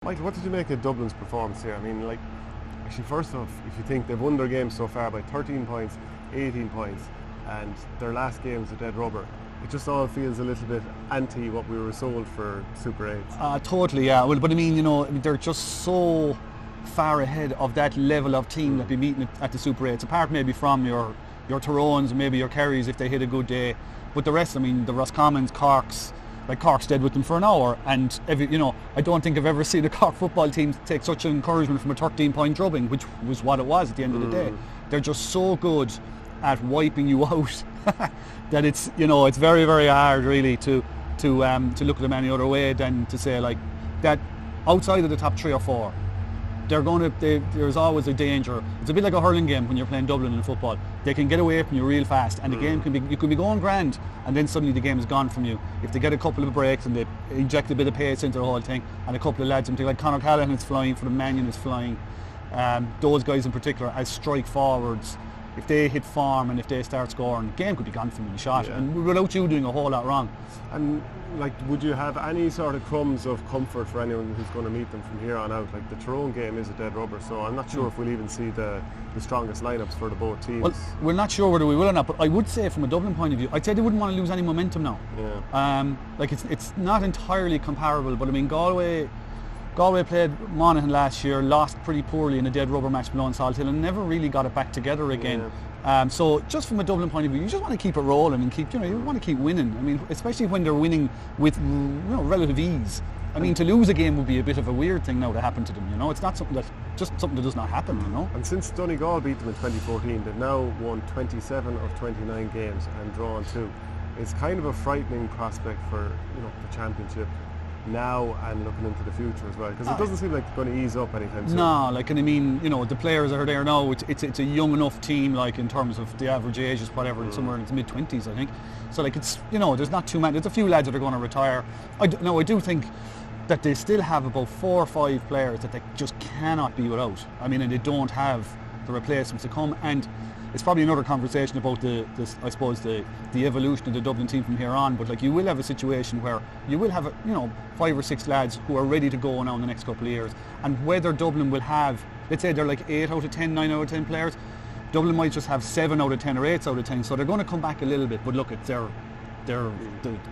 Michael, what did you make of Dublin's performance here? I mean, like, actually, first off, if you think they've won their game so far by 13 points, 18 points, and their last game's a dead rubber, it just all feels a little bit anti what we were sold for Super 8s. Totally, yeah. Well, but I mean, they're just so far ahead of that level of team that be meeting at the Super 8s, apart maybe from your Tyrones, maybe your Kerrys if they hit a good day. But the rest, I mean, the Roscommons, Corks, like Cork stayed with them for an hour, and I don't think I've ever seen a Cork football team take such encouragement from a 13-point drubbing, which was what it was at the end of the day. They're just so good at wiping you out that it's very, very hard really to look at them any other way than to say like that outside of the top 3 or 4. There's always a danger. It's a bit like a hurling game when you're playing Dublin in football. They can get away from you real fast, and the game you could be going grand, and then suddenly the game is gone from you. If they get a couple of breaks and they inject a bit of pace into the whole thing, and a couple of lads, like Conor Callaghan is flying for the Mannion is flying. Those guys in particular as strike forwards, if they hit form and if they start scoring, the game could be gone from you in a shot, and without you doing a whole lot wrong. And like, would you have any sort of crumbs of comfort for anyone who's going to meet them from here on out? Like, the Tyrone game is a dead rubber, so I'm not sure if we'll even see the strongest lineups for the both teams. Well, we're not sure whether we will or not, but I would say from a Dublin point of view, I'd say they wouldn't want to lose any momentum now. Like, it's not entirely comparable, but I mean, Galway played Monaghan last year, lost pretty poorly in a dead rubber match below in Salthill, and never really got it back together again. So just from a Dublin point of view, you just want to keep it rolling and you want to keep winning. I mean, especially when they're winning with relative ease. I mean, to lose a game would be a bit of a weird thing now to happen to them. It's not something that does not happen. And since Donegal beat them in 2014, they've now won 27 of 29 games and drawn 2. It's kind of a frightening prospect for the championship now and looking into the future as well, because it doesn't seem like it's going to ease up anytime soon. No, like, and I mean, the players that are there now, it's a young enough team, like, in terms of the average age is whatever, somewhere in its mid-20s, I think. So like, it's, there's not too many, there's a few lads that are going to retire. I do think that they still have about 4 or 5 players that they just cannot be without. I mean, and they don't have the replacements to come, and it's probably another conversation about the evolution of the Dublin team from here on. But like, you will have a situation where you will have 5 or 6 lads who are ready to go now in the next couple of years, and whether Dublin will have, let's say they're like 8 out of 10, 9 out of 10 players, Dublin might just have 7 out of 10 or 8 out of 10. So they're going to come back a little bit. But look, it's the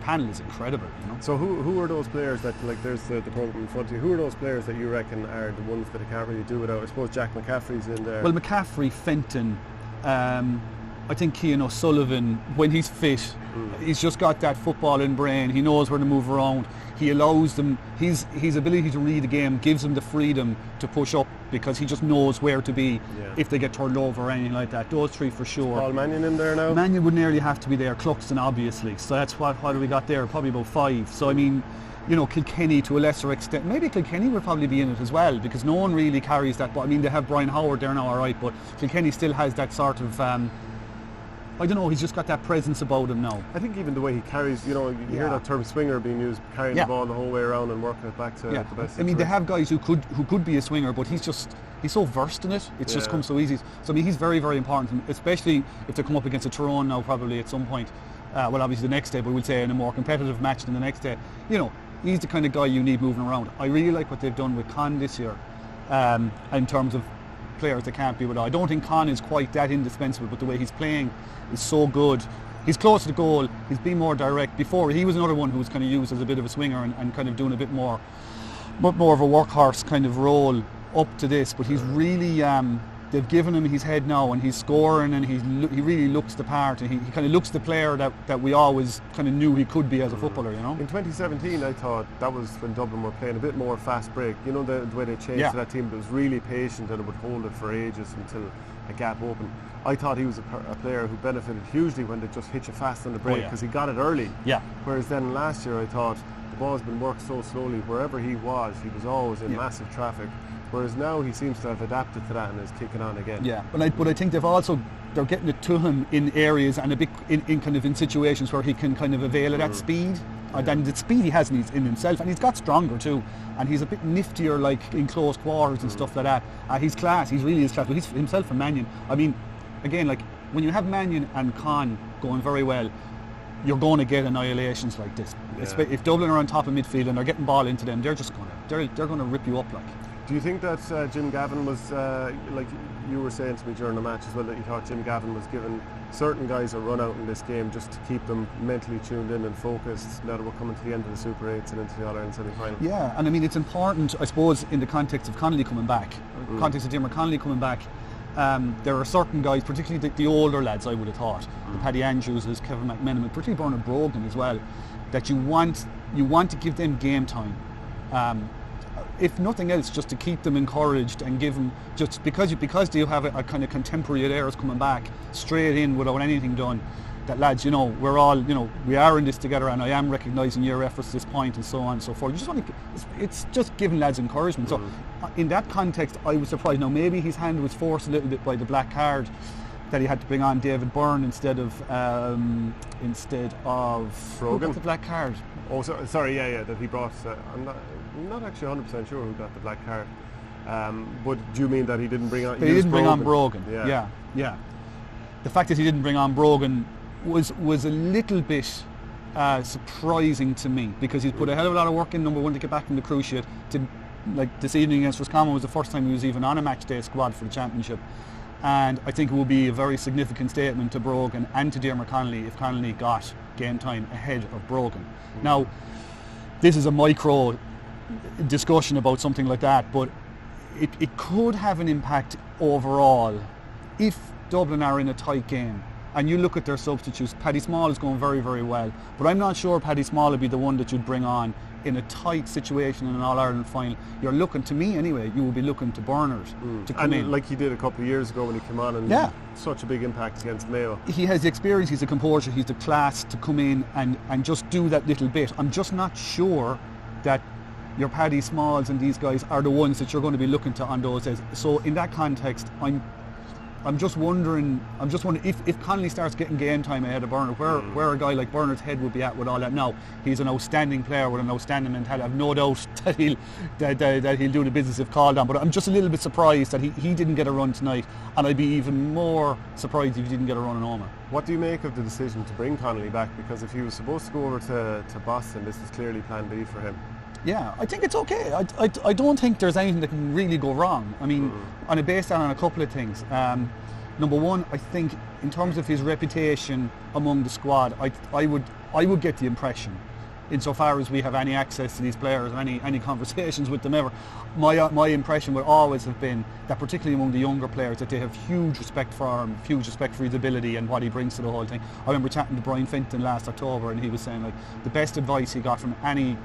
panel is incredible. So who are those players that, like, there's the program in front of you, who are those players that you reckon are the ones that they can't really do without? I suppose Jack McCaffrey's in there. Well, McCaffrey, Fenton, I think Cian O'Sullivan, when he's fit, he's just got that footballing brain. He knows where to move around. He allows them, his ability to read the game gives him the freedom to push up, because he just knows where to be if they get turned over or anything like that. Those 3 for sure. Paul Mannion in there now? Mannion would nearly have to be there. Cluxton, obviously. So that's what have we got there? Probably about 5. So I mean, Kilkenny to a lesser extent. Maybe Kilkenny would probably be in it as well, because no one really carries that. But I mean, they have Brian Howard there now, all right, but Kilkenny still has that sort of, I don't know, he's just got that presence about him now. I think even the way he carries, you hear that term swinger being used, carrying the ball the whole way around and working it back to the best. I mean, they have guys who could be a swinger, but he's so versed in it. It's just come so easy. So I mean, he's very, very important, especially if they come up against a Tyrone now, probably at some point. Well, obviously the next day, but we'll say in a more competitive match than the next day. He's the kind of guy you need moving around. I really like what they've done with Con this year, in terms of players that can't be without. I don't think Con is quite that indispensable, but the way he's playing is so good. He's close to the goal. He's been more direct. Before, he was another one who was kind of used as a bit of a swinger and kind of doing a bit more of a workhorse kind of role up to this. But he's really, they've given him his head now, and he's scoring, and he really looks the part, and he kind of looks the player that we always kind of knew he could be as a footballer. In 2017, I thought that was when Dublin were playing a bit more fast break. The way they changed to that team that was really patient, and it would hold it for ages until a gap opened. I thought he was a player who benefited hugely when they just hit you fast on the break, because he got it early. Whereas then last year, I thought the ball's been worked so slowly. Wherever he was always in massive traffic. Whereas now he seems to have adapted to that and is kicking on again. Yeah, but I think they're getting it to him in areas and a bit in situations where he can kind of avail of that speed. And the speed he has in himself, and he's got stronger too, and he's a bit niftier, like in close quarters and stuff like that. He's class. He's really class. But he's himself and Mannion. I mean, again, like when you have Mannion and Con going very well, you're going to get annihilations like this. If Dublin are on top of midfield and they're getting ball into them, they're just going to they're going to rip you up like. Do you think that Jim Gavin was, like you were saying to me during the match as well, that you thought Jim Gavin was giving certain guys a run out in this game just to keep them mentally tuned in and focused now that we're coming to the end of the Super 8s and into the All-Ireland semi-final? Yeah, and I mean it's important, I suppose, in the context of Connolly coming back, context of Diarmuid Connolly coming back. There are certain guys, particularly the older lads, I would have thought, the Paddy Andrews, Kevin McMenamin, particularly Bernard Brogan as well, that you want to give them game time. If nothing else, just to keep them encouraged and give them, just because you have a kind of contemporary players coming back straight in without anything done, that lads, we're all, we are in this together, and I am recognising your efforts at this point and so on and so forth. You just want to, it's just giving lads encouragement. So in that context, I was surprised. Now maybe his hand was forced a little bit by the black card, that he had to bring on David Byrne instead of Brogan. The black card. Oh, sorry, that he brought. I'm not actually 100% sure who got the black card. But do you mean that he didn't bring on? He didn't bring on Brogan. Yeah. The fact that he didn't bring on Brogan was a little bit surprising to me, because he's put a hell of a lot of work in, number one, to get back in the cruciate. Like this evening against Roscommon was the first time he was even on a match day squad for the championship. And I think it will be a very significant statement to Brogan and to Diarmuid Connolly if Connolly got game time ahead of Brogan. Now, this is a micro discussion about something like that, but it could have an impact overall if Dublin are in a tight game. And you look at their substitutes, Paddy Small is going very, very well, but I'm not sure Paddy Small would be the one that you'd bring on in a tight situation in an All-Ireland final. You're looking, to me anyway, you will be looking to Bernard to come in. Like he did a couple of years ago when he came on and such a big impact against Mayo. He has the experience, he's the composure, he's the class to come in and just do that little bit. I'm just not sure that your Paddy Smalls and these guys are the ones that you're going to be looking to on those days. So in that context, I'm just wondering if Connolly starts getting game time ahead of Bernard, where a guy like Bernard's head would be at with all that. Now, he's an outstanding player with an outstanding mentality. I've no doubt that he'll do the business if called on, but I'm just a little bit surprised that he didn't get a run tonight, and I'd be even more surprised if he didn't get a run in Omagh. What do you make of the decision to bring Connolly back? Because if he was supposed to go over to Boston, this was clearly plan B for him. Yeah, I think it's okay. I don't think there's anything that can really go wrong. I mean, based on a couple of things. Number one, I think in terms of his reputation among the squad, I would get the impression, insofar as we have any access to these players and any conversations with them ever, my impression would always have been that, particularly among the younger players, that they have huge respect for him, huge respect for his ability and what he brings to the whole thing. I remember chatting to Brian Fenton last October, and he was saying like the best advice he got from any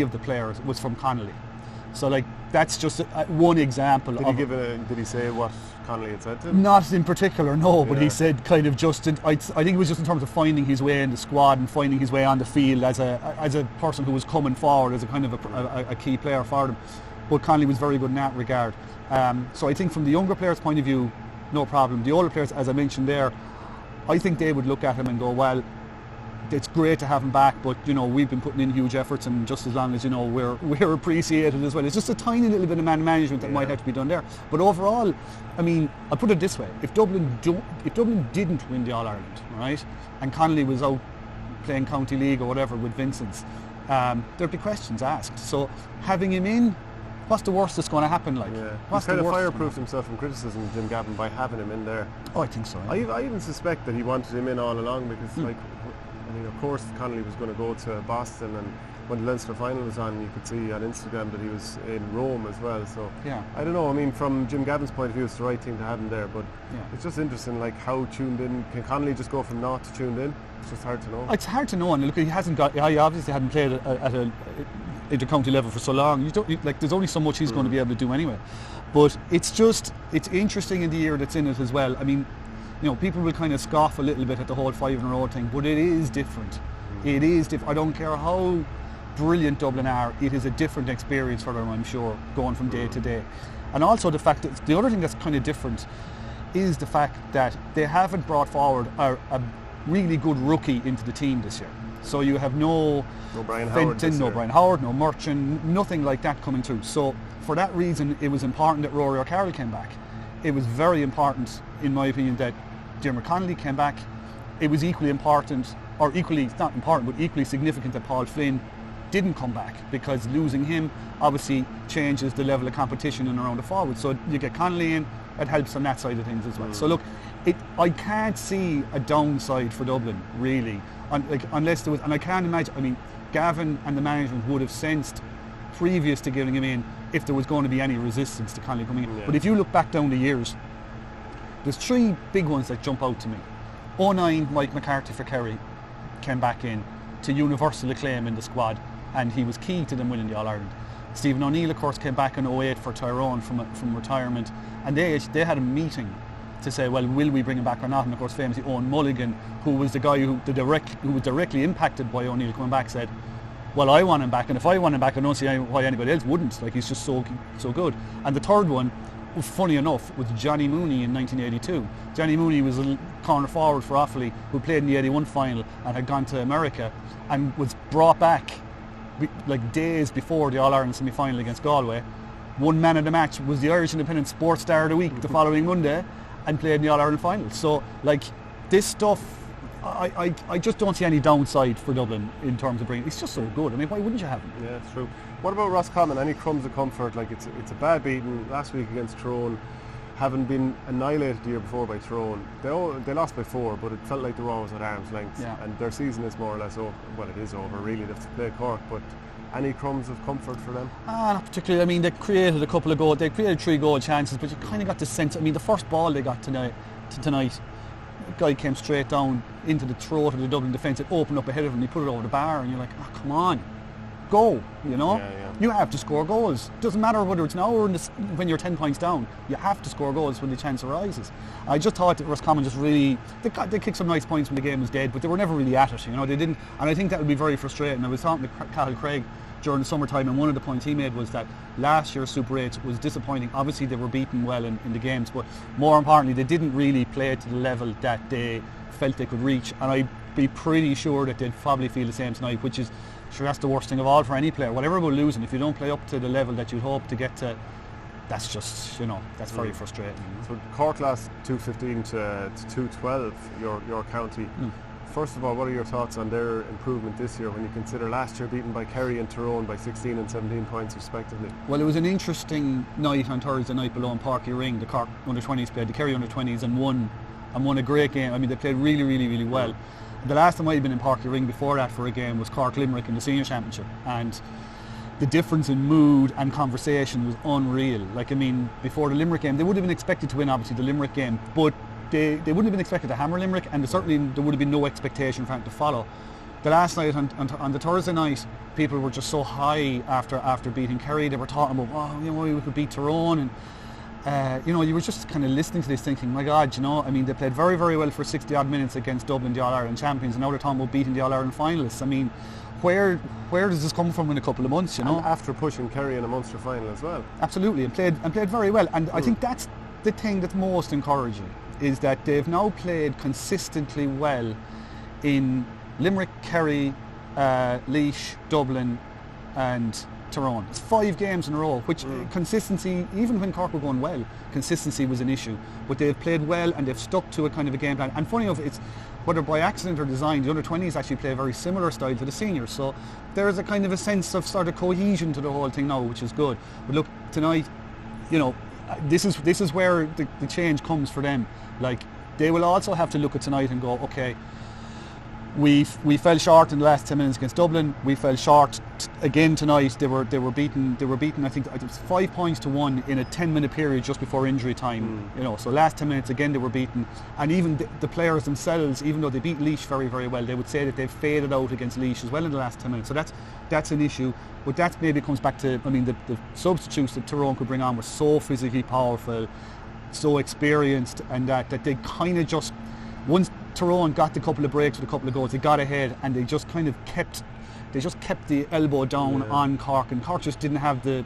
of the players was from Connolly. So like that's just one example. Did he say what Connolly had said to him? Not in particular, no, but he said kind of just I think it was just in terms of finding his way in the squad and finding his way on the field as a person who was coming forward as a kind of a key player for them. But Connolly was very good in that regard. So I think from the younger players' point of view, no problem. The older players, as I mentioned there, I think they would look at him and go, well, it's great to have him back, but we've been putting in huge efforts, and just as long as we're appreciated as well. It's just a tiny little bit of man management that might have to be done there. But overall, I mean, I'll put it this way: if Dublin didn't win the All Ireland, right, and Connolly was out playing County League or whatever with Vincent's, there'd be questions asked. So having him in, what's the worst that's going to happen? Like, he's kind of fireproofed himself from criticism, Jim Gavin, by having him in there. Oh, I think so. Yeah. I even suspect that he wanted him in all along, because I mean, of course, Connolly was going to go to Boston, and when the Leinster final was on, you could see on Instagram that he was in Rome as well. So I don't know. I mean, from Jim Gavin's point of view, it's the right thing to have him there. But it's just interesting, like how tuned in can Connolly just go from not to tuned in? It's just hard to know. It's hard to know, and look, he obviously hadn't played at a inter-county level for so long. There's only so much he's going to be able to do anyway. But it's interesting in the year that's in it as well. I mean, people will kind of scoff a little bit at the whole 5 in a row thing, but it is different. It is different. I don't care how brilliant Dublin are, it is a different experience for them, I'm sure, going from day to day. And also the fact that the other thing that's kind of different is the fact that they haven't brought forward a really good rookie into the team this year. So you have no Brian Fenton, Howard, no Brian Howard, no Merchant, nothing like that coming through. So for that reason, it was important that Rory O'Carroll came back. It was very important, in my opinion, that Diarmuid Connolly came back. It was equally important, or equally, not important, but equally significant that Paul Flynn didn't come back, because losing him obviously changes the level of competition in around the forward. So you get Connolly in, it helps on that side of things as well. So look, I can't see a downside for Dublin really, unless there was, and I can't imagine. I mean, Gavin and the management would have sensed previous to giving him in if there was going to be any resistance to Connolly coming in. But if you look back down the years, there's three big ones that jump out to me. 2009, Mike McCarthy for Kerry came back in to universal acclaim in the squad, and he was key to them winning the All-Ireland. Stephen O'Neill, of course, came back in 2008 for Tyrone from retirement, and they had a meeting to say, well, will we bring him back or not? And of course, famously, Owen Mulligan, who was the guy who was directly impacted by O'Neill coming back, said, well, I want him back, and if I want him back, I don't see why anybody else wouldn't. Like, he's just so good. And the third one, funny enough, was Johnny Mooney in 1982. Johnny Mooney was a corner forward for Offaly who played in the 81 final and had gone to America and was brought back like days before the All-Ireland semi-final against Galway. One man of the match was the Irish Independent Sports Star of the Week the following Monday and played in the All-Ireland final. So, like, this stuff, I just don't see any downside for Dublin in terms of bringing. It's just so good. I mean, why wouldn't you have him? Yeah, it's true. What about Roscommon? Any crumbs of comfort? Like, it's a bad beating last week against Tyrone, having been annihilated the year before by Tyrone. They lost by 4, but it felt like they were always at arm's length. Yeah. And their season is more or less over. Well, it is over really. They have to play Cork, but any crumbs of comfort for them? Not particularly. I mean, they created a couple of goals. They created 3 goal chances, but you kind of got the sense. I mean, the first ball they got tonight, the guy came straight down into the throat of the Dublin defence. It opened up ahead of him. He put it over the bar, and you're like, oh, come on, go. You know, you have to score goals. Doesn't matter whether it's now or when you're 10 points down. You have to score goals when the chance arises. I just thought that Roscommon just really they kicked some nice points when the game was dead, but they were never really at it. You know, they didn't, and I think that would be very frustrating. I was talking to Cathal Craig during the summertime, and one of the points he made was that last year's Super 8 was disappointing. Obviously they were beaten well in the games, but more importantly they didn't really play to the level that they felt they could reach, and I'd be pretty sure that they'd probably feel the same tonight, which is, sure, that's the worst thing of all for any player. Whatever about losing, if you don't play up to the level that you'd hope to get to, that's just, you know, that's very frustrating. So Cork lost 2-15 to 2-12, your county. First of all, what are your thoughts on their improvement this year when you consider last year beaten by Kerry and Tyrone by 16 and 17 points respectively? Well, it was an interesting night on Thursday night below in Páirc Uí Rinn. The Cork under-20s played the Kerry under-20s and won a great game. I mean, they played really, really, really well. The last time I'd been in Páirc Uí Rinn before that for a game was Cork Limerick in the senior championship, and the difference in mood and conversation was unreal. Like, I mean, before the Limerick game, they would have been expected to win, obviously, the Limerick game, but they wouldn't have been expected to hammer Limerick, and certainly there would have been no expectation for them to follow. The last night, on the Thursday night, people were just so high after beating Kerry. They were talking about, oh, you know, we could beat Tyrone, and you know, you were just kind of listening to this thinking, my God, you know, I mean, they played very, very well for 60 odd minutes against Dublin, the All-Ireland champions, and now they're talking about beating the All-Ireland finalists. I mean, where does this come from in a couple of months, you know? And after pushing Kerry in a Munster final as well. Absolutely, and played very well, and I think that's the thing that's most encouraging, is that they've now played consistently well in Limerick, Kerry, Laois, Dublin and Tyrone. It's 5 games in a row, which consistency, even when Cork were going well, consistency was an issue. But they've played well and they've stuck to a kind of a game plan. And funny enough, it's whether by accident or design, the under-20s actually play a very similar style to the seniors. So there's a kind of a sense of sort of cohesion to the whole thing now, which is good. But look, tonight, you know, this is where the change comes for them. Like, they will also have to look at tonight and go, okay, we fell short in the last 10 minutes against Dublin. We fell short again tonight. They were beaten. I think it was 5 points to 1 in a 10-minute period just before injury time. You know, so last 10 minutes again they were beaten. And even the players themselves, even though they beat Laois very, very well, they would say that they've faded out against Laois as well in the last 10 minutes. So that's an issue. But that maybe comes back to, I mean, the substitutes that Tyrone could bring on were so physically powerful, so experienced, and that they kind of just, once Tyrone got the couple of breaks with a couple of goals, they got ahead and they just kind of kept the elbow down on Cork, and Cork just didn't have the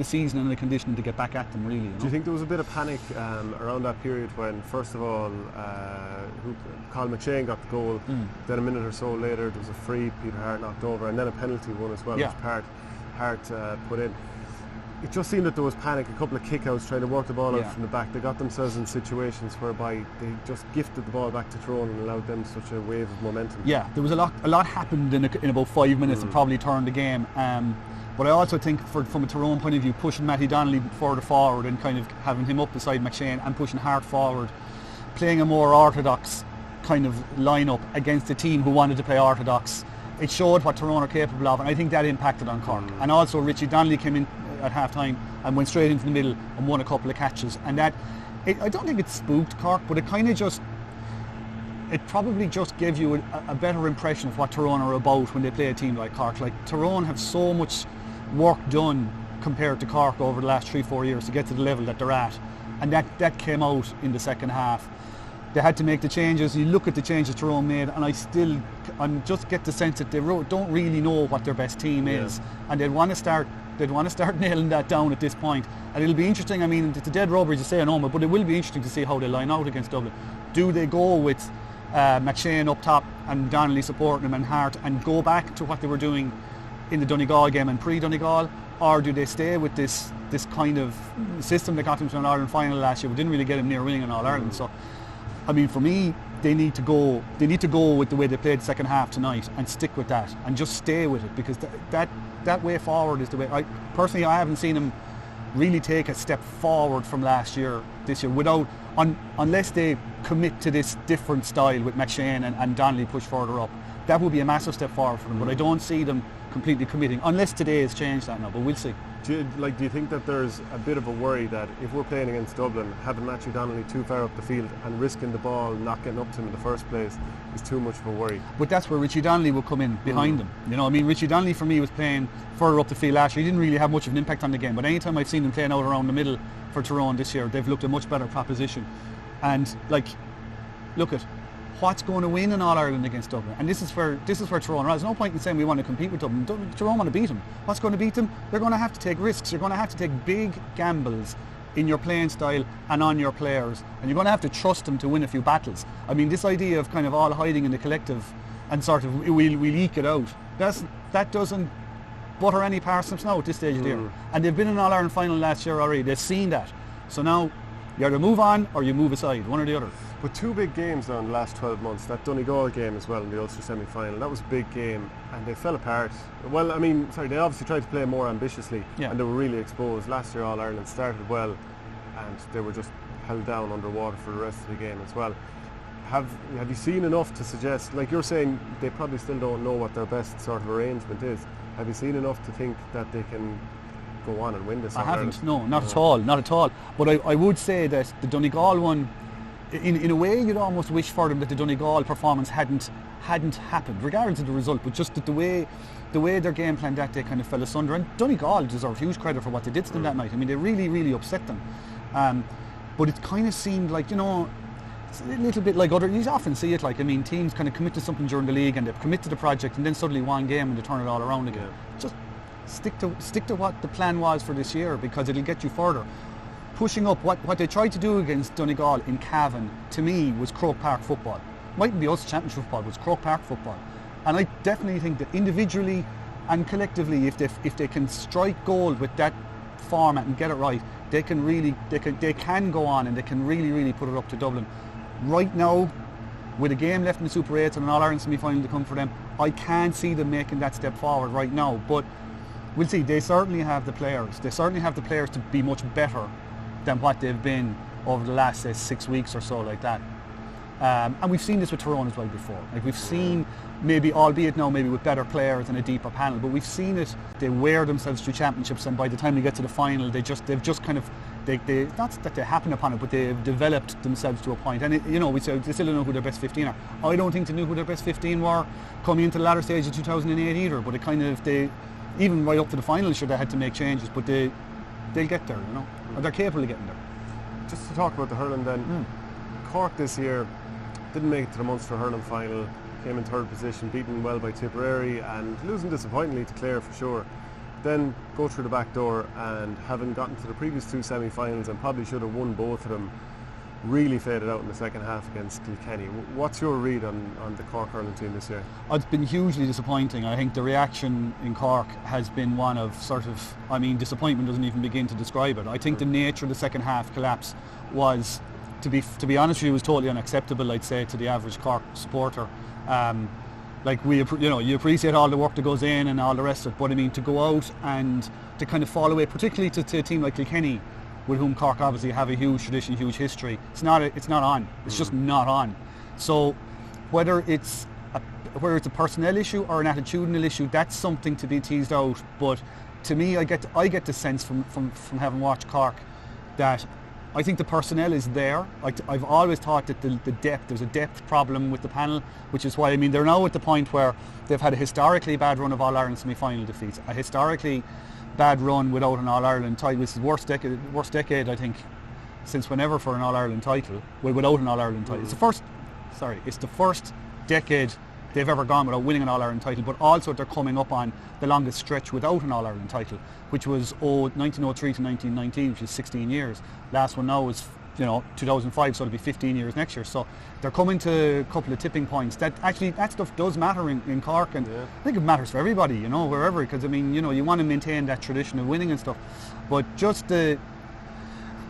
season and the conditioning to get back at them, really. You know? Do you think there was a bit of panic around that period when, first of all, Colin McShane got the goal, then a minute or so later there was a free, Peter Hart knocked over, and then a penalty one as well, which Hart put in. it just seemed that there was panic, a couple of kick-outs trying to work the ball out Yeah. from the back. They got themselves in situations whereby they just gifted the ball back to Tyrone and allowed them such a wave of momentum. Yeah, there was a lot happened in about 5 minutes and probably turned the game. But I also think from a Tyrone point of view, pushing Matty Donnelly further forward and kind of having him up beside McShane and pushing Hart forward, playing a more orthodox kind of lineup against a team who wanted to play orthodox, it showed what Tyrone are capable of, and I think that impacted on Cork. And also Richie Donnelly came in at half-time and went straight into the middle and won a couple of catches, and I don't think it spooked Cork, but it kind of just, it probably just gave you a better impression of what Tyrone are about when they play a team like Cork. Like, Tyrone have so much work done compared to Cork over the last 3-4 years to get to the level that they're at, and that came out in the second half. They had to make the changes. You look at the changes Tyrone made, and I just get the sense that they don't really know what their best team is, and they'd want to start nailing that down at this point. And it'll be interesting. I mean, it's a dead rubber to say an moment, but it will be interesting to see how they line out against Dublin. Do they go with McShane up top and Donnelly supporting him and Hart and go back to what they were doing in the Donegal game and pre-Donegal, or do they stay with this kind of system that got them to an All-Ireland final last year, but didn't really get them near winning an All-Ireland? So, I mean, for me, they need to go with the way they played the second half tonight and stick with that and just stay with it, because that way forward is the way. I haven't seen them really take a step forward from this year unless they commit to this different style with McShane and Donnelly push further up. That would be a massive step forward for them, but I don't see them completely committing, unless today has changed that now, but we'll see. Do you think that there's a bit of a worry that if we're playing against Dublin, having Matthew Donnelly too far up the field and risking the ball not getting up to him in the first place is too much of a worry? But that's where Richie Donnelly will come in behind them. You know, I mean, Richie Donnelly for me was playing further up the field last year. He didn't really have much of an impact on the game, but anytime I've seen them playing out around the middle for Tyrone this year, they've looked a much better proposition. And look at what's going to win in All-Ireland against Dublin, and this is where Tyrone are. There's no point in saying we want to compete with Dublin. Tyrone want to beat them. What's going to beat them? They're going to have to take risks. You're going to have to take big gambles in your playing style and on your players, and you're going to have to trust them to win a few battles. I mean, this idea of kind of all hiding in the collective and sort of we'll eke it out, that doesn't butter any parsnips now at this stage of the year. And they've been in an All-Ireland final last year already. They've seen that. So now you either move on or you move aside, one or the other. But two big games now in the last 12 months, that Donegal game as well in the Ulster semi-final, that was a big game and they fell apart. Well, I mean, they obviously tried to play more ambitiously and they were really exposed. Last year All-Ireland started well and they were just held down underwater for the rest of the game as well. Have you seen enough to suggest, like you're saying, they probably still don't know what their best sort of arrangement is. Have you seen enough to think that they can go on and win this? I haven't, no, not at all. But I would say that the Donegal one, in a way, you'd almost wish for them that the Donegal performance hadn't happened, regardless of the result, but just that the way their game plan that day kind of fell asunder. And Donegal deserve huge credit for what they did to them that night. I mean, they really, really upset them. But it kind of seemed like, you know, it's a little bit like you often see it, like, I mean, teams kind of commit to something during the league and they commit to the project and then suddenly one game and they turn it all around again. Just stick to what the plan was for this year, because it'll get you further. Pushing up, what they tried to do against Donegal in Cavan, to me, was Croke Park football. Mightn't be Ulster Championship football, it was Croke Park football. And I definitely think that individually and collectively, if they can strike gold with that format and get it right, they can go on and they can really, really put it up to Dublin. Right now, with a game left in the Super 8 and an All-Ireland semi-final to come for them, I can't see them making that step forward right now. But we'll see. They certainly have the players. They certainly have the players to be much better than what they've been over the last, say, 6 weeks or so, like that. And we've seen this with Tyrone as well before. Like, we've seen, maybe, albeit now maybe with better players and a deeper panel, but we've seen it. They wear themselves through championships, and by the time they get to the final, they've just kind of, not that they happen upon it, but they've developed themselves to a point. And we say they still don't know who their best 15 are. I don't think they knew who their best 15 were coming into the latter stage of 2008 either. But it kind of, even right up to the final, sure, they had to make changes, but they'll get there, you know. Or they're capable of getting there. Just to talk about the hurling then, Cork this year didn't make it to the Munster hurling final, came in third position, beaten well by Tipperary and losing disappointingly to Clare for sure. Then go through the back door, and having gotten to the previous two semi-finals and probably should have won both of them, really faded out in the second half against Kilkenny. What's your read on the Cork hurling team this year? It's been hugely disappointing. I think the reaction in Cork has been one of disappointment doesn't even begin to describe it. I think the nature of the second half collapse was, to be honest with you, was totally unacceptable, I'd say, to the average Cork supporter. You appreciate all the work that goes in and all the rest of it, but I mean, to go out and to kind of fall away, particularly to a team like Kilkenny, with whom Cork obviously have a huge tradition, huge history, it's not on. It's just not on. So whether it's a personnel issue or an attitudinal issue, that's something to be teased out. But to me, I get the sense from having watched Cork that I think the personnel is there. I've always thought that there's a depth problem with the panel, which is why, I mean, they're now at the point where they've had a historically bad run of All-Ireland semi-final defeats, a historically bad run without an All-Ireland title. This is worst decade, I think, since whenever for an All-Ireland title, without an All-Ireland title. It's the first decade they've ever gone without winning an All-Ireland title, but also they're coming up on the longest stretch without an All-Ireland title, which was 1903 to 1919, which is 16 years. Last one now is 2005, so it'll be 15 years next year. So they're coming to a couple of tipping points. That stuff does matter in Cork, and I think it matters for everybody, wherever, because I mean, you want to maintain that tradition of winning and stuff. But just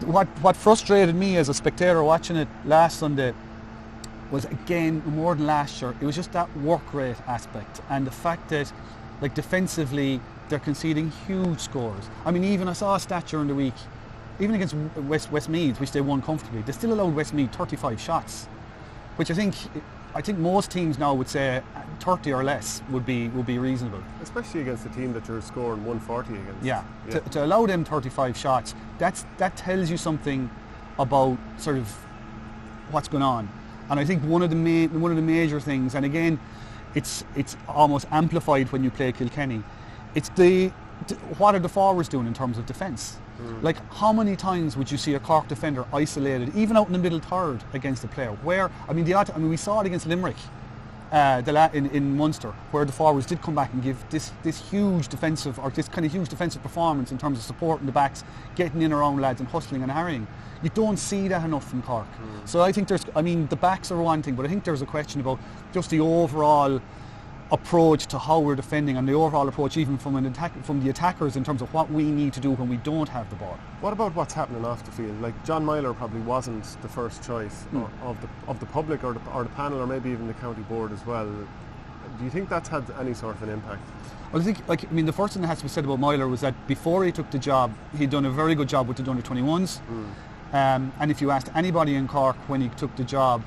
what frustrated me as a spectator watching it last Sunday was, again, more than last year, it was just that work rate aspect and the fact that, like, defensively they're conceding huge scores. I mean, even I saw a stat during the week, even against Westmeath, which they won comfortably, they still allowed Westmeath 35 shots, which I think most teams now would say 30 or less would be reasonable. Especially against a team that you're scoring 140 against. Yeah. To allow them 35 shots, that tells you something about sort of what's going on. And I think one of the major things, and again, it's almost amplified when you play Kilkenny, it's what are the forwards doing in terms of defence? Like, how many times would you see a Cork defender isolated, even out in the middle third, against a player? We saw it against Limerick in Munster, where the forwards did come back and give this huge defensive, or this kind of huge defensive performance in terms of supporting the backs, getting in around lads and hustling and harrying. You don't see that enough from Cork. So I think the backs are one thing, but I think there's a question about just the overall approach to how we're defending, and the overall approach even from the attackers in terms of what we need to do when we don't have the ball. What about what's happening off the field? Like, John Myler probably wasn't the first choice of the public or the panel, or maybe even the county board as well. Do you think that's had any sort of an impact? Well, I think, the first thing that has to be said about Myler was that before he took the job, he'd done a very good job with the under-21s. And if you asked anybody in Cork when he took the job,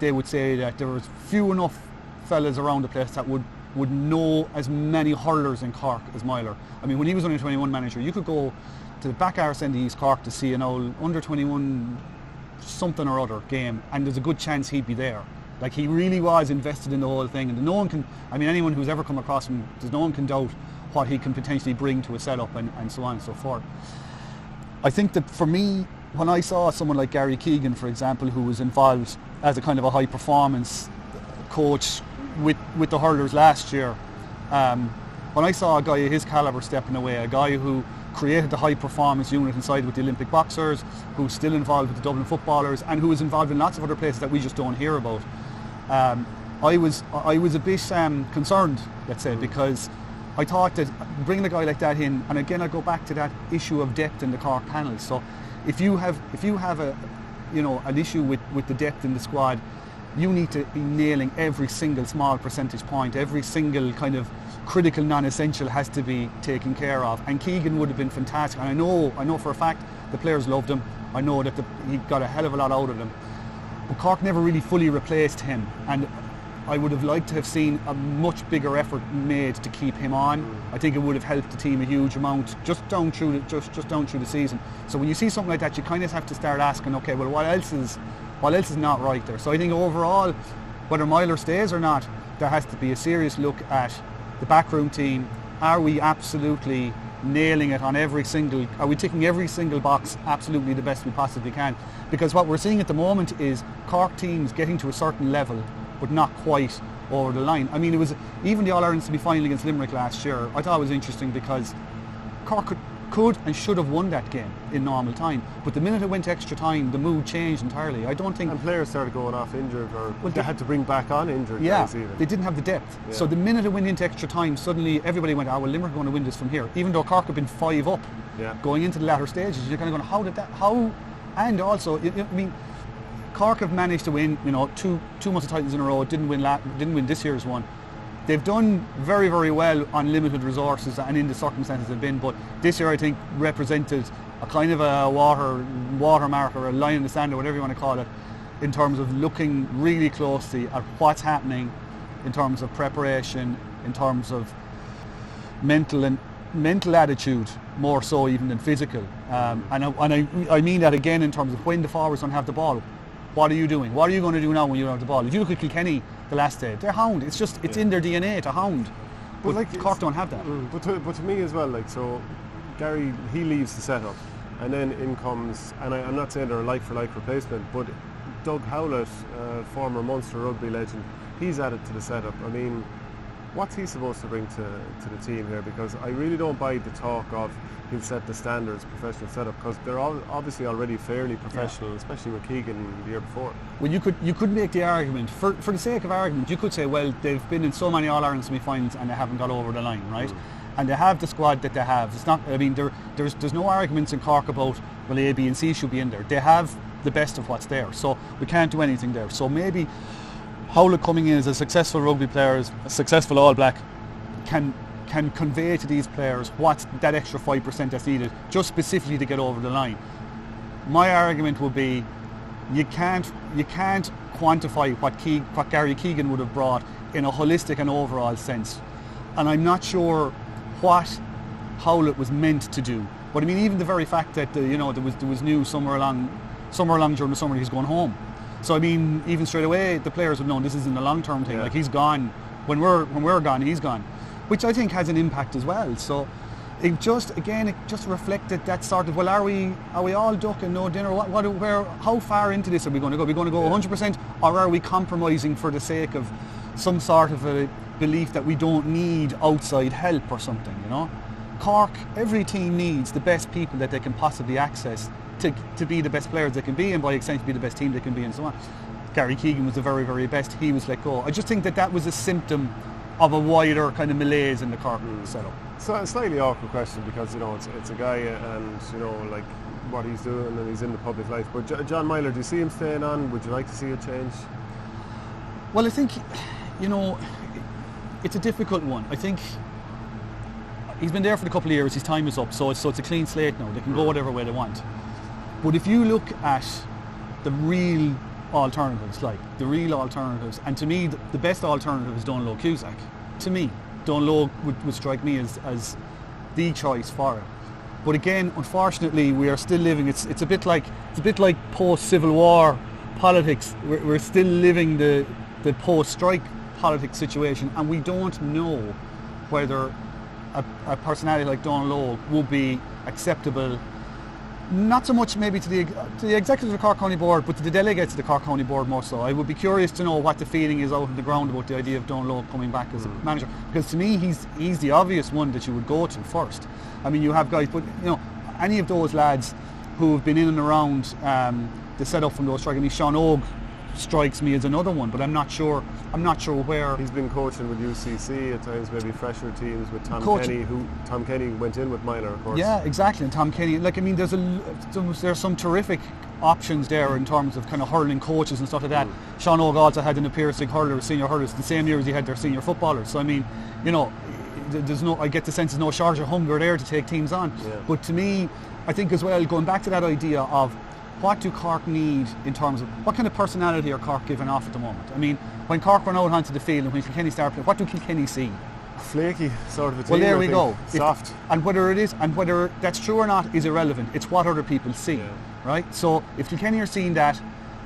they would say that there was few enough fellas around the place that would know as many hurlers in Cork as Myler. I mean, when he was under-21 manager, you could go to the back arse end of East Cork to see an old under-21 something or other game, and there's a good chance he'd be there. Like, he really was invested in the whole thing, and anyone who's ever come across him, no one can doubt what he can potentially bring to a setup and so on and so forth. I think that for me, when I saw someone like Gary Keegan, for example, who was involved as a kind of a high performance coach with the hurlers last year, when I saw a guy of his calibre stepping away, a guy who created the high performance unit inside with the Olympic boxers, who's still involved with the Dublin footballers, and who is involved in lots of other places that we just don't hear about, I was a bit concerned, let's say, because I thought that bringing a guy like that in, and again I go back to that issue of depth in the Cork panel. So if you have an issue with the depth in the squad, you need to be nailing every single small percentage point. Every single kind of critical non-essential has to be taken care of. And Keegan would have been fantastic. And I know for a fact the players loved him. I know that he got a hell of a lot out of them. But Cork never really fully replaced him. And I would have liked to have seen a much bigger effort made to keep him on. I think it would have helped the team a huge amount just down through the season. So when you see something like that, you kind of have to start asking, okay, well, what else is not right there? So I think overall, whether Myler stays or not, there has to be a serious look at the backroom team. Are we absolutely nailing it on are we ticking every single box absolutely the best we possibly can? Because what we're seeing at the moment is Cork teams getting to a certain level but not quite over the line. I mean, it was even the All-Ireland semi-final against Limerick last year, I thought it was interesting because Cork could and should have won that game in normal time. But the minute it went to extra time, the mood changed entirely. I don't think... And players started going off injured, or they had to bring back on injured guys even. They didn't have the depth. Yeah. So the minute it went into extra time, suddenly everybody went, well, Limerick are going to win this from here. Even though Cork have been 5 up going into the latter stages, you're kind of going, and also, I mean, Cork have managed to win, two months of titles in a row, didn't win this year's one. They've done very, very well on limited resources and in the circumstances they've been, but this year I think represented a kind of a watermark or a line in the sand or whatever you want to call it, in terms of looking really closely at what's happening in terms of preparation, in terms of mental attitude, more so even than physical. And I mean that again in terms of when the forwards don't have the ball. What are you doing? What are you going to do now when you don't have the ball? If you look at Kilkenny the last day, they're hound. It's in their DNA to hound. But Cork don't have that. But to me as well, so Gary, he leaves the setup, and then in comes, and I'm not saying they're a like-for-like replacement, but Doug Howlett, former Munster rugby legend, he's added to the setup. I mean, what's he supposed to bring to the team here? Because I really don't buy the talk of he'll set the standards, professional setup, because they're all obviously already fairly professional, especially with Keegan the year before. Well, you could make the argument, for the sake of argument, you could say, well, they've been in so many All-Ireland semi-finals and they haven't got over the line, right? And they have the squad that they have. It's not. I mean, there's no arguments in Cork about, well, A, B and C should be in there. They have the best of what's there, so we can't do anything there. So maybe Howlett coming in as a successful rugby player, a successful All Black, can convey to these players what's that extra 5% that's needed, just specifically to get over the line. My argument would be, you can't quantify what Gary Keegan would have brought in a holistic and overall sense, and I'm not sure what Howlett was meant to do. But I mean, even the very fact that there was news somewhere along during the summer he's going home. So I mean, even straight away the players would know this isn't a long-term thing. Like, he's gone. When we're gone, he's gone, which I think has an impact as well. So it just reflected that sort of, well, are we all ducking no dinner? How far into this are we going to go? Are we going to go 100%, or are we compromising for the sake of some sort of a belief that we don't need outside help or something? Cork, every team needs the best people that they can possibly access to be the best players they can be, and by extension be the best team they can be, and so on. Gary Keegan was the very, very best. He was let go. I just think that was a symptom of a wider kind of malaise in the Cork setup. So a slightly awkward question, because it's a guy, and like what he's doing, and he's in the public life. But John Myler, do you see him staying on? Would you like to see a change? Well, I think it's a difficult one. I think he's been there for a couple of years. His time is up, so it's a clean slate now. They can go whatever way they want. But if you look at the real alternatives, and to me the best alternative is Donal Cusack. To me, Donal would strike me as the choice for it. But again, unfortunately, we are still living. It's a bit like post-Civil War politics. We're still living the post-strike politics situation, and we don't know whether a personality like Donal would be acceptable. Not so much maybe to the executives of the Cork County Board, but to the delegates of the Cork County Board more so. I would be curious to know what the feeling is out on the ground about the idea of Donal coming back as a manager, because to me he's the obvious one that you would go to first. I mean, you have guys, but any of those lads who have been in and around the setup from those strikes. I mean, Sean Ogue strikes me as another one, but I'm not sure where. He's been coaching with UCC at times, maybe fresher teams with Tom Kenny, who Tom Kenny went in with Myler, of course. Yeah, exactly. And Tom Kenny, there's some terrific options there in terms of kind of hurling coaches and stuff like that. Sean Ogue also had an appearance hurler, senior hurlers, the same year as he had their senior footballers. So I mean, I get the sense there's no shortage of hunger there to take teams on. Yeah. But to me, I think as well, going back to that idea of what do Cork need in terms of what kind of personality are Cork giving off at the moment? I mean, when Cork run out onto the field and when Kilkenny start playing, what do Kilkenny see? Flaky sort of a team. Well, there we go. Soft. And whether that's true or not is irrelevant. It's what other people see, right? So if Kilkenny are seeing that,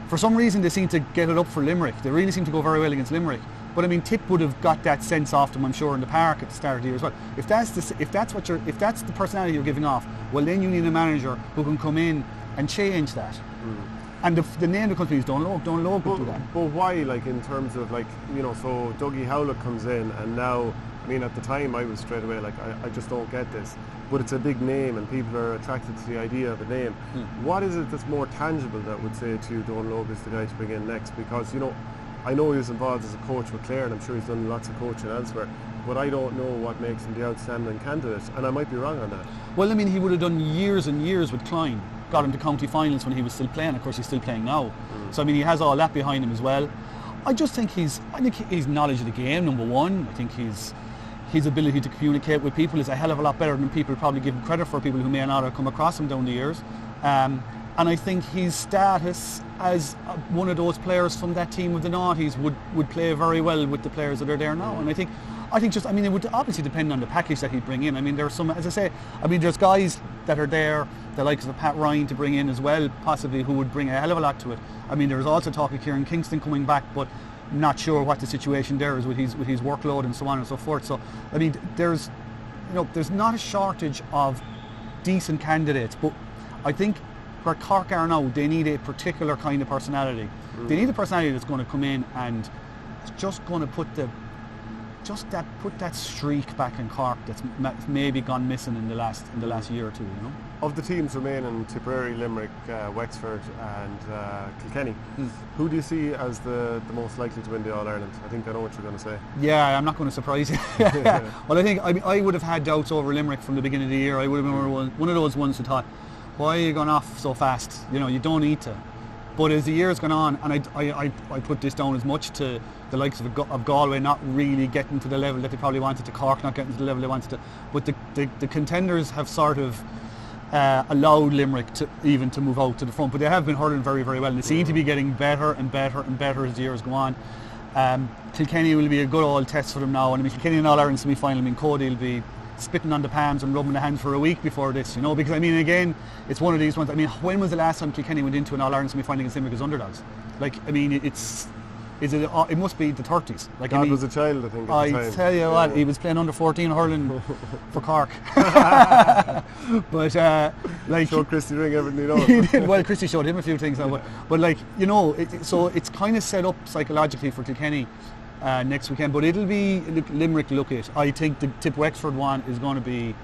for some reason they seem to get it up for Limerick. They really seem to go very well against Limerick. But I mean, Tip would have got that sense off them, I'm sure, in the park at the start of the year as well. If that's the personality you're giving off, well, then you need a manager who can come in and change that. And the name that comes to me is Donal Ogue could do that. But why, in terms of so Dougie Howlett comes in and now I mean, at the time I was straight away like, I just don't get this. But it's a big name and people are attracted to the idea of a name. What is it that's more tangible that would say to you, Donal Logue is the guy to bring in next? Because, you know, I know he was involved as a coach with Clare and I'm sure he's done lots of coaching elsewhere, but I don't know what makes him the outstanding candidate, and I might be wrong on that. Well, I mean, he would have done years and years with Clyne, got him to county finals when he was still playing. Of course, he's still playing now. So, I mean, he has all that behind him as well. I think his knowledge of the game, number one. I think his ability to communicate with people is a hell of a lot better than people probably give him credit for, people who may not have come across him down the years. And I think his status as one of those players from that team of the noughties would play very well with the players that are there now. And I think it would obviously depend on the package that he'd bring in. I mean, there's some, as I say, I mean, there's guys that are there, the likes of Pat Ryan to bring in as well, possibly, who would bring a hell of a lot to it. I mean, there's also talk of Kieran Kingston coming back, but not sure what the situation there is with his workload and so on and so forth. So, I mean, there's not a shortage of decent candidates, but I think where Cork are now, they need a particular kind of personality. They need a personality that's going to come in and just going to put that streak back in Cork that's maybe gone missing in the last year or two. You know. Of the teams remaining, Tipperary, Limerick, Wexford and Kilkenny, who do you see as the most likely to win the All-Ireland? I think I know what you're going to say. Yeah, I'm not going to surprise you. Well, I would have had doubts over Limerick from the beginning of the year. I would have been one of those ones who thought, why are you going off so fast? You know, you don't need to. But as the year's gone on, and I put this down as much to the likes of Galway not really getting to the level that they probably wanted, to Cork not getting to the level they wanted to, but the contenders have sort of allowed Limerick to move out to the front, but they have been hurling very, very well, and they seem to be getting better and better and better as the years go on. Kilkenny will be a good old test for them now, and I mean, Kilkenny in All-Ireland semi-final, I mean, Cody will be spitting on the palms and rubbing the hands for a week before this, you know, because I mean, again, it's one of these ones. I mean, when was the last time Kilkenny went into an All-Ireland semi-final against Limerick as underdogs? Like, I mean, it must be the 30s. Like, God, I mean, was a child, I think, at the time. I tell you what, he was playing under 14 hurling for Cork. But like, showed Christy Ring everything he knows. He did. Well, Christy showed him a few things now, but like, you know, so it's kind of set up psychologically for Kilkenny next weekend, but it'll be Limerick look it. I think the Tip Wexford one is going to be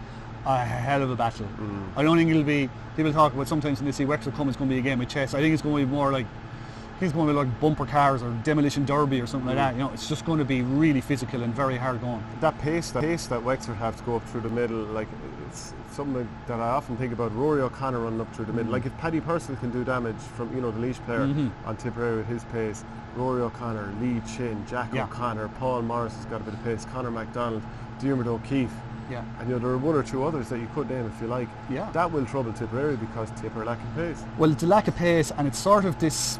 a hell of a battle. I don't think it'll be, people talk about sometimes when they see Wexford come, it's going to be a game of chess. I think it's going to be more like, he's going to be like bumper cars or demolition derby or something like that. You know, it's just going to be really physical and very hard going. That pace that Wexford have to go up through the middle, like, it's something that I often think about. Rory O'Connor running up through the middle. Like, if Paddy Purcell can do damage from, you know, the Laois player on Tipperary with his pace, Rory O'Connor, Lee Chin, Jack O'Connor, Paul Morris has got a bit of pace, Conor MacDonald, Diarmuid O'Keefe. Yeah. And, you know, there are one or two others that you could name if you like. Yeah. That will trouble Tipperary because Tipper lacking pace. Well, it's a lack of pace, and it's sort of this,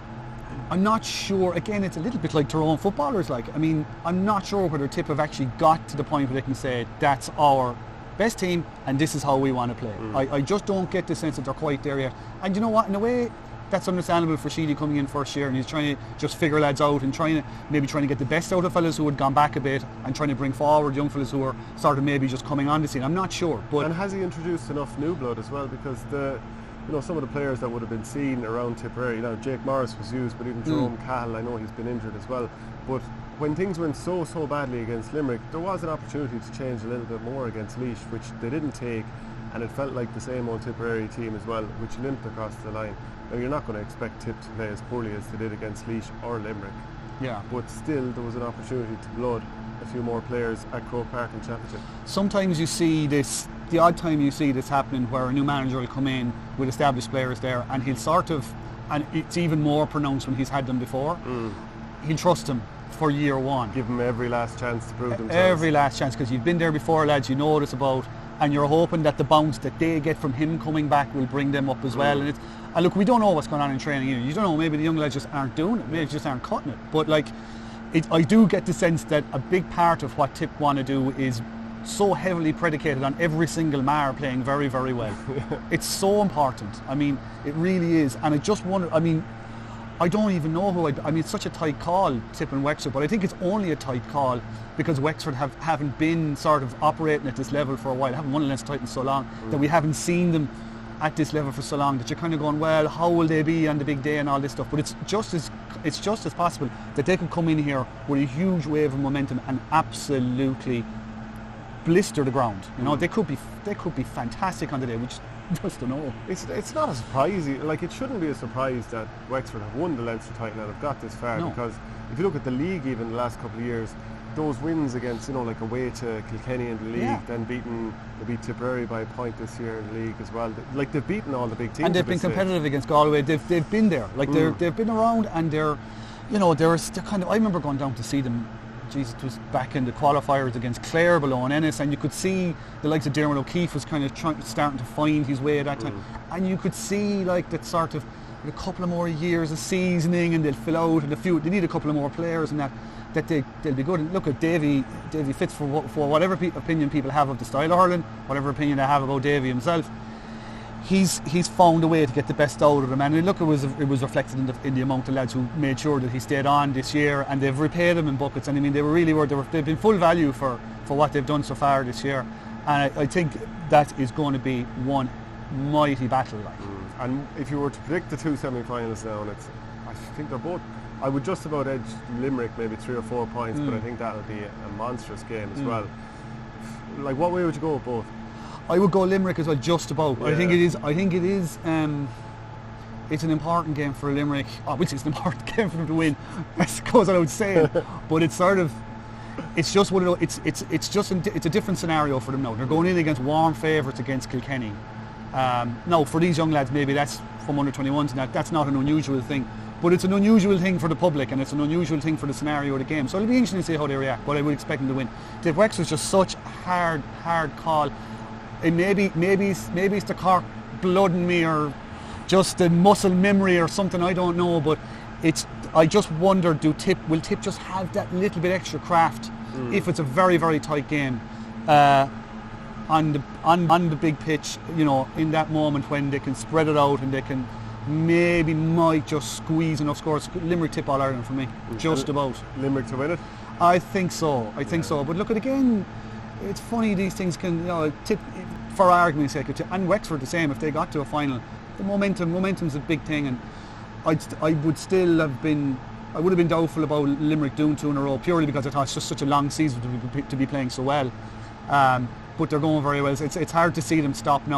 I'm not sure, again, it's a little bit like Tyrone footballers. Like, I mean, I'm not sure whether Tip have actually got to the point where they can say, that's our best team and this is how we want to play. I just don't get the sense that they're quite there yet. And you know what, in a way, that's understandable for Sheedy coming in first year, and he's trying to just figure lads out and trying to get the best out of fellas who had gone back a bit and trying to bring forward young fellas who are sort of maybe just coming on the scene. I'm not sure. But and has he introduced enough new blood as well? Because some of the players that would have been seen around Tipperary, you know, Jake Morris was used, but even Jerome Cahill, I know he's been injured as well. But when things went so badly against Limerick, there was an opportunity to change a little bit more against Laois, which they didn't take, and it felt like the same old Tipperary team as well, which limped across the line. Now, you're not going to expect Tip to play as poorly as they did against Laois or Limerick. Yeah. But still, there was an opportunity to blood a few more players at Croke Park in Championship. Sometimes you see this, the odd time you see this happening, where a new manager will come in with established players there, and he'll sort of, and it's even more pronounced when he's had them before, he'll trust them for year one. Give them every last chance to prove themselves. Every last chance, because you've been there before, lads, you know what it's about, and you're hoping that the bounce that they get from him coming back will bring them up as well. And look, we don't know what's going on in training either. You don't know, maybe the young lads just aren't doing it, maybe they just aren't cutting it. But like, I do get the sense that a big part of what Tip want to do is so heavily predicated on every single Mar playing very, very well. It's so important. I mean, it really is. And I just wonder, I mean, I don't even know who I mean, it's such a tight call, Tip and Wexford, but I think it's only a tight call because Wexford haven't been sort of operating at this level for a while, haven't won against Titans so long, that we haven't seen them at this level for so long, that you're kind of going, well, how will they be on the big day and all this stuff? But it's just as possible that they could come in here with a huge wave of momentum and absolutely blister the ground. You know, they could be fantastic on the day. We just don't know. It's not a surprise. Like, it shouldn't be a surprise that Wexford have won the Leinster title and have got this far, because if you look at the league even the last couple of years, those wins against, like away to Kilkenny in the league, then they beat Tipperary by a point this year in the league as well. Like, they've beaten all the big teams. And they've been competitive against Galway. They've been there. Like, they've been around, and they're kind of. I remember going down to see them. Jesus, it was back in the qualifiers against Clare below in Ennis, and you could see the likes of Diarmuid O'Keefe was kind of starting to find his way at that time, and you could see like that sort of a couple of more years of seasoning, and they'll fill out, and they need a couple of more players, and that they'll be good. And look at Davy Fitz, for whatever opinion people have of the style of hurling, whatever opinion they have about Davy himself. He's found a way to get the best out of him, and look, it was reflected in the amount of lads who made sure that he stayed on this year, and they've repaid him in buckets. And I mean, they've been full value for what they've done so far this year, and I think that is going to be one mighty battle. Like. And if you were to predict the two semi-finals now, I think they're both. I would just about edge Limerick maybe 3 or 4 points, but I think that would be a monstrous game as well. Like, what way would you go with both? I would go Limerick as well, just about. Yeah. I think it is. It's an important game for Limerick. Which is an important game for them to win, I suppose I would say. But it's sort of, it's just one of those. It's a different scenario for them now. They're going in against warm favourites against Kilkenny. Now, for these young lads, maybe that's from under 21s, and that's not an unusual thing. But it's an unusual thing for the public, and it's an unusual thing for the scenario of the game. So it'll be interesting to see how they react. But I would expect them to win. Dave Wexford's just such a hard call. And maybe it's the Cork blood in me, or just the muscle memory or something, I don't know, but I just wonder, will Tip just have that little bit extra craft if it's a very, very tight game on the big pitch, in that moment when they can spread it out and they can might just squeeze enough scores. Limerick Tip All Ireland for me, just about. Limerick to win it? I think so. But look, again, it's funny, these things can, Tip, for argument's sake, and Wexford the same, if they got to a final, the momentum's a big thing, and I would have been doubtful about Limerick doing 2 in a row, purely because I thought it's just such a long season to be playing so well. But they're going very well. It's hard to see them stop now.